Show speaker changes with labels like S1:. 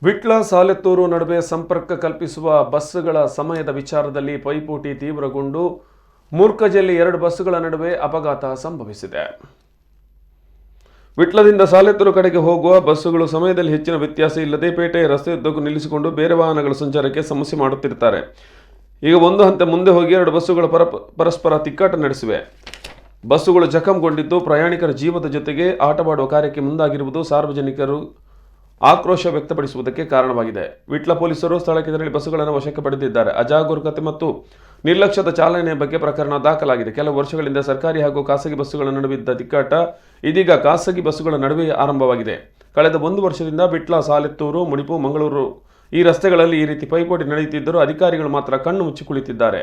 S1: ವಿಟ್ಲ ಸಾಲೆತ್ತೂರು ನಡುವೆ ಸಂಪರ್ಕ ಕಲ್ಪಿಸುವ ಬಸ್ಸುಗಳ ಸಮಯದ ವಿಚಾರದಲ್ಲಿ ಪೈಪೋಟಿ ತೀವ್ರಗೊಂಡು ಮೂರ್ಕಜಲ್ಲಿ 2 ಬಸ್ಸುಗಳ ನಡುವೆ ಅಪಘಾತ ಸಂಭವಿಸಿದೆ. ವಿಟ್ಲದಿಂದ ಸಾಲೆತ್ತೂರು ಕಡೆಗೆ ಹೋಗುವ ಬಸ್ಸುಗಳು ಸಮಯದಲ್ಲಿ ಹೆಚ್ಚಿನ ವ್ಯತ್ಯಾಸ ಇಲ್ಲದೆ ಪೇಟೆಯ ರಸ್ತೆಯುದ್ದಕ್ಕೂ ನಿಲ್ಲಿಸಿಕೊಂಡು ಬೇರೆ ವಾಹನಗಳ ಸಂಚಾರಕ್ಕೆ ಸಮಸ್ಯೆ ಮಾಡುತ್ತಿರುತ್ತಾರೆ. ಈಗ ಒಂದು ಹಂತ ಮುಂದೆ ಹೋಗಿ 2 ಬಸ್ಸುಗಳು ಪರಸ್ಪರ ತಿಕ್ಕಾಟ ನಡೆಸಿವೆ. ಬಸ್ಸುಗಳು ಜಖಂಗೊಂಡಿದ್ದು ಪ್ರಯಾಣಿಕರ ಜೀವದ ಜೊತೆಗೆ ಆಟವಾಡುವ ಕಾರ್ಯಕ್ಕೆ ಮುಂದಾಗಿರುವುದು ಸಾರ್ವಜನಿಕರು ಆಕ್ರೋಶ ವ್ಯಕ್ತಪಡಿಸುವುದಕ್ಕೆ ಕಾರಣವಾಗಿದೆ. ವಿಟ್ಲ ಪೊಲೀಸರು ಸ್ಥಳಕ್ಕೆ ತೆರಳಿ ಬಸ್ಸುಗಳನ್ನು ವಶಕ್ಕೆ ಪಡೆದಿದ್ದಾರೆ. ಅಜಾಗರೂಕತೆ ಮತ್ತು ನಿರ್ಲಕ್ಷ್ಯದ ಚಾಲನೆಯ ಬಗ್ಗೆ ಪ್ರಕರಣ ದಾಖಲಾಗಿದೆ. ಕೆಲವು ವರ್ಷಗಳಿಂದ ಸರ್ಕಾರಿ ಹಾಗೂ ಖಾಸಗಿ ಬಸ್ಸುಗಳ ನಡುವಿದ್ದ ತಿಕ್ಕಾಟ ಇದೀಗ ಖಾಸಗಿ ಬಸ್ಸುಗಳ ನಡುವೆ ಆರಂಭವಾಗಿದೆ. ಕಳೆದ 1 ವರ್ಷದಿಂದ ವಿಟ್ಲ, ಸಾಲೆತ್ತೂರು, ಮುಡಿಪು, ಮಂಗಳೂರು ಈ ರಸ್ತೆಗಳಲ್ಲಿ ಈ ರೀತಿ ಪೈಪೋಟಿ ನಡೆಯುತ್ತಿದ್ದರೂ ಅಧಿಕಾರಿಗಳು ಮಾತ್ರ ಕಣ್ಣು ಮುಚ್ಚಿ ಕುಳಿತಿದ್ದಾರೆ.